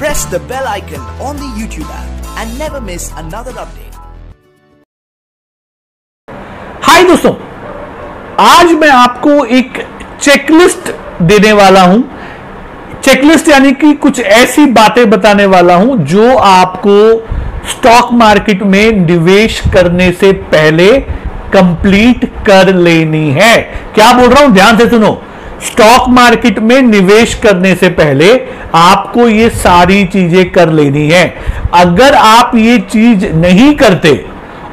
Press the bell icon on the YouTube app and never miss another update. हाय दोस्तों, आज मैं आपको एक चेकलिस्ट देने वाला हूं। चेकलिस्ट यानी कि कुछ ऐसी बातें बताने वाला हूं जो आपको स्टॉक मार्केट में निवेश करने से पहले कंप्लीट कर लेनी है। क्या बोल रहा हूं, ध्यान से सुनो। स्टॉक मार्केट में निवेश करने से पहले आपको ये सारी चीजें कर लेनी है। अगर आप ये चीज नहीं करते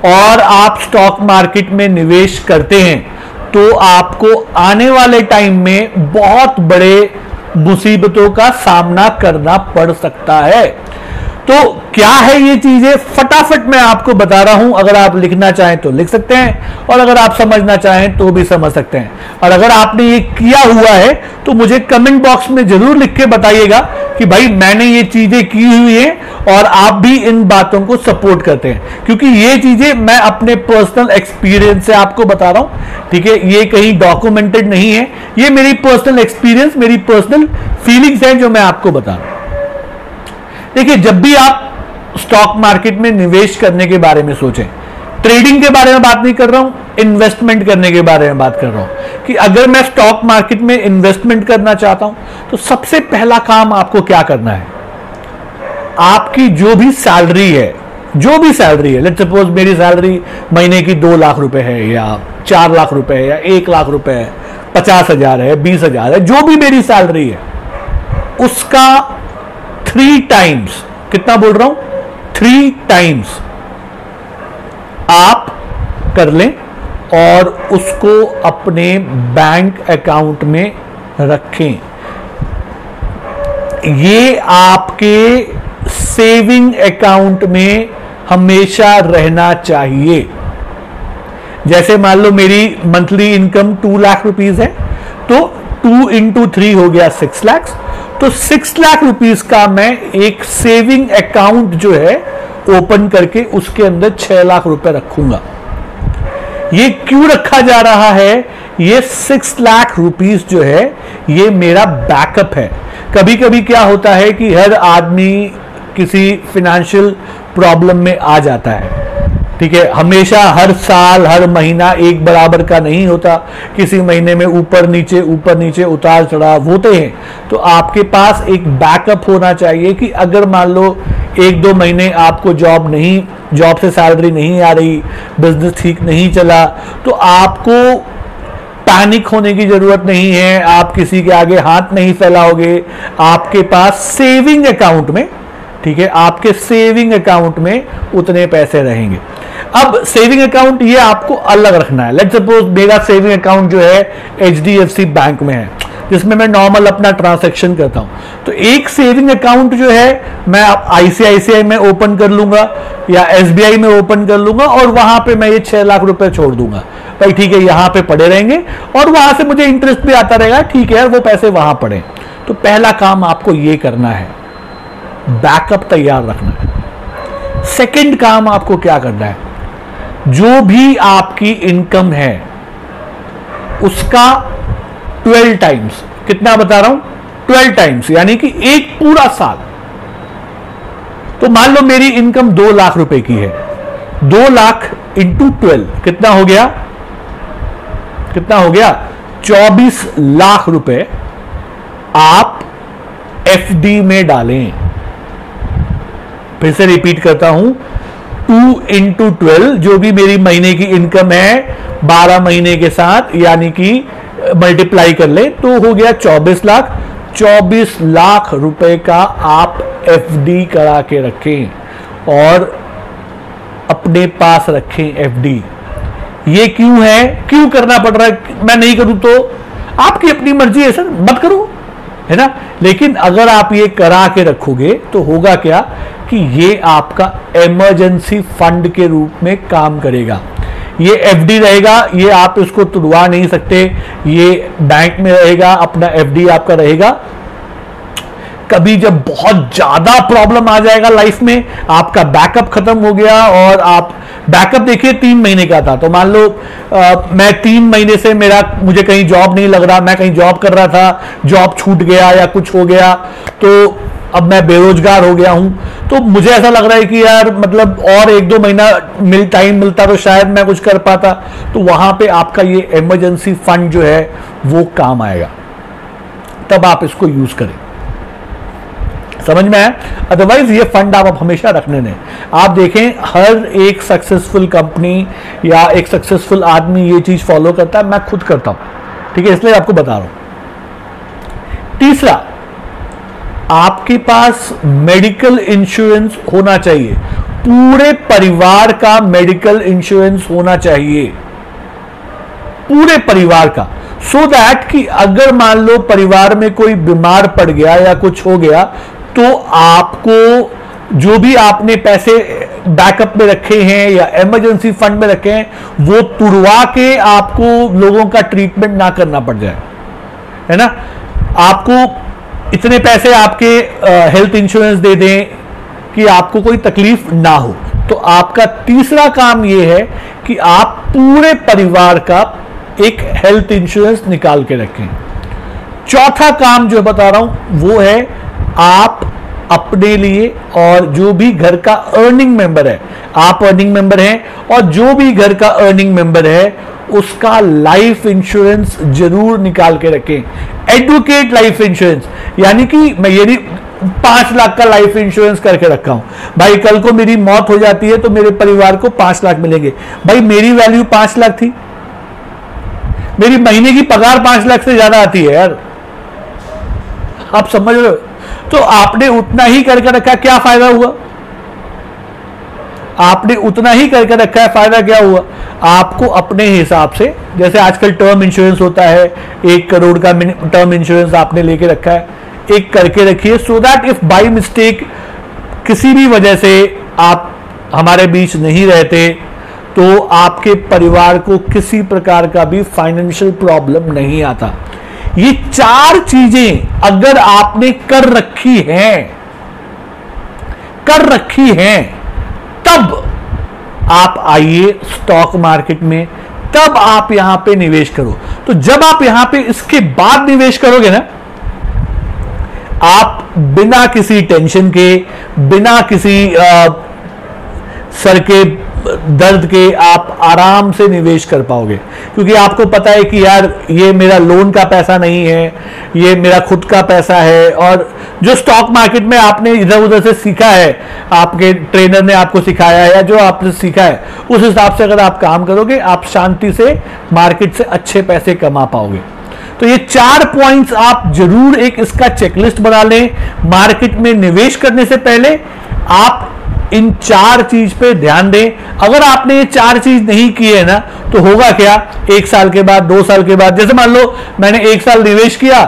और आप स्टॉक मार्केट में निवेश करते हैं तो आपको आने वाले टाइम में बहुत बड़े मुसीबतों का सामना करना पड़ सकता है। तो क्या है ये चीजें, फटाफट मैं आपको बता रहा हूं। अगर आप लिखना चाहें तो लिख सकते हैं और अगर आप समझना चाहें तो भी समझ सकते हैं। और अगर आपने ये किया हुआ है तो मुझे कमेंट बॉक्स में जरूर लिख के बताइएगा कि भाई मैंने ये चीजें की हुई हैं और आप भी इन बातों को सपोर्ट करते हैं, क्योंकि ये चीजें मैं अपने पर्सनल एक्सपीरियंस से आपको बता रहा हूं। ठीक है, ये कहीं डॉक्यूमेंटेड नहीं है, ये मेरी पर्सनल एक्सपीरियंस, मेरी पर्सनल फीलिंग्स है जो मैं आपको बता रहा हूं। देखिए, जब भी आप स्टॉक मार्केट में निवेश करने के बारे में सोचें, ट्रेडिंग के बारे में बात नहीं कर रहा हूं, इन्वेस्टमेंट करने के बारे में बात कर रहा हूं कि अगर मैं स्टॉक मार्केट में इन्वेस्टमेंट करना चाहता हूं तो सबसे पहला काम आपको क्या करना है। आपकी जो भी सैलरी है, लेट्स सपोज मेरी सैलरी महीने की 2 लाख रुपए है या 4 लाख रुपए है या 1 लाख रुपए है, 50,000 है, 20,000 है, जो भी मेरी सैलरी है उसका 3 टाइम्स, कितना बोल रहा हूं, 3 टाइम्स आप कर लें और उसको अपने बैंक अकाउंट में रखें। ये आपके सेविंग अकाउंट में हमेशा रहना चाहिए। जैसे मान लो मेरी मंथली इनकम 2 लाख रुपीस है तो 2 into 3 हो गया 6 लाख। तो 6 लाख रुपीस का मैं एक सेविंग अकाउंट जो है ओपन करके उसके अंदर 6 लाख रुपए रखूंगा। ये क्यों रखा जा रहा है, ये 6 लाख रुपीस जो है ये मेरा बैकअप है। कभी कभी क्या होता है कि हर आदमी किसी फिनेंशियल प्रॉब्लम में आ जाता है। ठीक है, हमेशा हर साल हर महीना एक बराबर का नहीं होता, किसी महीने में ऊपर नीचे उतार चढ़ाव होते हैं। तो आपके पास एक बैकअप होना चाहिए कि अगर मान लो 1-2 महीने आपको जॉब से सैलरी नहीं आ रही, बिजनेस ठीक नहीं चला, तो आपको पैनिक होने की जरूरत नहीं है, आप किसी के आगे हाथ नहीं फैलाओगे। आपके पास सेविंग अकाउंट में, ठीक है, आपके सेविंग अकाउंट में उतने पैसे रहेंगे। अब सेविंग अकाउंट ये आपको अलग रखना है। लेट्स सपोज मेरा सेविंग अकाउंट जो है HDFC बैंक में है, जिसमें मैं नॉर्मल अपना ट्रांसैक्शन करता हूं। तो एक सेविंग अकाउंट जो है मैं ICICI में ओपन कर लूंगा या SBI में ओपन कर लूंगा और वहां पे मैं ये 6 लाख रुपए छोड़ दूंगा। भाई ठीक है, यहां पे पड़े रहेंगे और वहां से मुझे इंटरेस्ट भी आता रहेगा। ठीक है, वो पैसे वहां पड़े। तो पहला काम आपको ये करना है, बैकअप तैयार रखना है। सेकंड काम आपको क्या करना है, जो भी आपकी इनकम है उसका 12 टाइम्स, कितना बता रहा हूं, 12 टाइम्स, यानी कि एक पूरा साल। तो मान लो मेरी इनकम 2 लाख रुपए की है, 2 लाख इंटू 12 कितना हो गया, 24 लाख रुपए आप FD में डालें। फिर से रिपीट करता हूं, 2 into 12 जो भी मेरी महीने की इनकम है 12 महीने के साथ, यानी कि मल्टीप्लाई कर ले तो हो गया 24 लाख। 24 लाख रुपए का आप FD करा के रखें और अपने पास रखें FD। ये क्यों है, क्यों करना पड़ रहा है, मैं नहीं करूं तो आपकी अपनी मर्जी है सर, मत करो, है ना। लेकिन अगर आप ये करा के रखोगे तो होगा क्या कि ये आपका इमरजेंसी फंड के रूप में काम करेगा। ये FD रहेगा, ये आप इसको तुड़वा नहीं सकते, ये बैंक में रहेगा, अपना FD आपका रहेगा। कभी जब बहुत ज्यादा प्रॉब्लम आ जाएगा लाइफ में, आपका बैकअप खत्म हो गया और आप बैकअप देखिए 3 महीने का था, तो मान लो मैं 3 महीने से मुझे कहीं जॉब नहीं लग रहा, मैं कहीं जॉब कर रहा था, जॉब छूट गया या कुछ हो गया, तो अब मैं बेरोजगार हो गया हूं, तो मुझे ऐसा लग रहा है कि यार मतलब और 1-2 महीना टाइम मिलता तो शायद मैं कुछ कर पाता, तो वहां पे आपका ये इमरजेंसी फंड जो है वो काम आएगा, तब आप इसको यूज करें। समझ में आया? अदरवाइज ये फंड आप हमेशा रखने दें। आप देखें हर एक सक्सेसफुल कंपनी या एक सक्सेसफुल आदमी ये चीज फॉलो करता है, मैं खुद करता हूं, ठीक है, इसलिए आपको बता रहा हूं। तीसरा, आपके पास मेडिकल इंश्योरेंस होना चाहिए, पूरे परिवार का मेडिकल इंश्योरेंस होना चाहिए, पूरे परिवार का, सो दैट कि अगर मान लो परिवार में कोई बीमार पड़ गया या कुछ हो गया, तो आपको जो भी आपने पैसे बैकअप में रखे हैं या इमरजेंसी फंड में रखे हैं, वो तुड़वा के आपको लोगों का ट्रीटमेंट ना करना पड़ जाए, है ना। आपको इतने पैसे आपके हेल्थ इंश्योरेंस दे दें कि आपको कोई तकलीफ ना हो। तो आपका तीसरा काम यह है कि आप पूरे परिवार का एक हेल्थ इंश्योरेंस निकाल के रखें। चौथा काम जो बता रहा हूं वो है, आप अपने लिए और जो भी घर का अर्निंग मेंबर है, आप अर्निंग मेंबर हैं और जो भी घर का अर्निंग मेंबर है, उसका लाइफ इंश्योरेंस जरूर निकाल के रखें। एडवोकेट लाइफ इंश्योरेंस, यानी कि मैं ये 5 लाख का लाइफ इंश्योरेंस करके रखा हूं, भाई कल को मेरी मौत हो जाती है तो मेरे परिवार को 5 लाख मिलेंगे। भाई मेरी वैल्यू 5 लाख थी, मेरी महीने की पगार 5 लाख से ज्यादा आती है यार, आप समझ रहे हो? तो आपने उतना ही करके रखा, क्या फायदा हुआ? आपने उतना ही करके रखा है, फायदा क्या हुआ? आपको अपने हिसाब से, जैसे आजकल टर्म इंश्योरेंस होता है, 1 करोड़ का टर्म इंश्योरेंस आपने लेके रखा है, एक करके रखिए, so that if by mistake किसी भी वजह से आप हमारे बीच नहीं रहते, तो आपके परिवार को किसी प्रकार का भी फाइनेंशियल प्रॉब्लम नहीं आता। ये 4 चीजें अगर आपने कर रखी हैं, तब आप आइए स्टॉक मार्केट में, तब आप यहां पे निवेश करो। तो जब आप यहां पे इसके बाद निवेश करोगे ना, आप बिना किसी टेंशन के, बिना किसी सर के दर्द के आप आराम से निवेश कर पाओगे, क्योंकि आपको पता है कि यार ये मेरा लोन का पैसा नहीं है, ये मेरा खुद का पैसा है। और जो स्टॉक मार्केट में आपने इधर उधर से सीखा है, आपके ट्रेनर ने आपको सिखाया है या जो आपने सीखा है, उस हिसाब से अगर आप काम करोगे, आप शांति से मार्केट से अच्छे पैसे कमा पाओगे। तो ये 4 पॉइंट्स आप जरूर एक इसका चेकलिस्ट बना लें। मार्केट में निवेश करने से पहले आप इन 4 चीज पे ध्यान दें। अगर आपने ये 4 चीज नहीं की है ना, तो होगा क्या, 1 साल के बाद, 2 साल के बाद, जैसे मान लो मैंने 1 साल निवेश किया,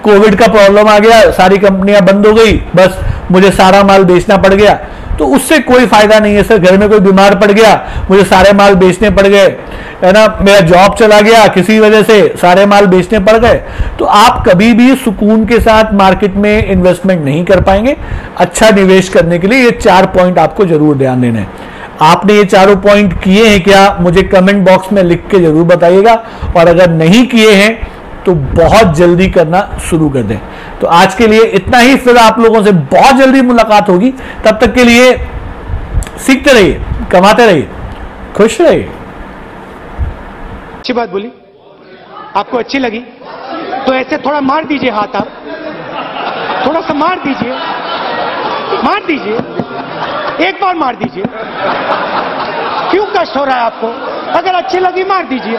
कोविड का प्रॉब्लम आ गया, सारी कंपनियां बंद हो गई, बस मुझे सारा माल बेचना पड़ गया, तो उससे कोई फायदा नहीं है सर। घर में कोई बीमार पड़ गया, मुझे सारे माल बेचने पड़ गए, है ना, मेरा जॉब चला गया किसी वजह से, सारे माल बेचने पड़ गए, तो आप कभी भी सुकून के साथ मार्केट में इन्वेस्टमेंट नहीं कर पाएंगे। अच्छा निवेश करने के लिए ये 4 पॉइंट आपको जरूर ध्यान देने हैं। आपने ये 4 पॉइंट किए हैं क्या, मुझे कमेंट बॉक्स में लिख के जरूर बताइएगा, और अगर नहीं किए हैं तो बहुत जल्दी करना शुरू कर दें। तो आज के लिए इतना ही, फिर आप लोगों से बहुत जल्दी मुलाकात होगी। तब तक के लिए सीखते रहिए, कमाते रहिए, खुश रहिए। अच्छी बात बोली, आपको अच्छी लगी तो ऐसे थोड़ा मार दीजिए हाथ, आप थोड़ा सा मार दीजिए, एक बार मार दीजिए। क्यों कष्ट हो रहा है आपको? अगर अच्छी लगी मार दीजिए।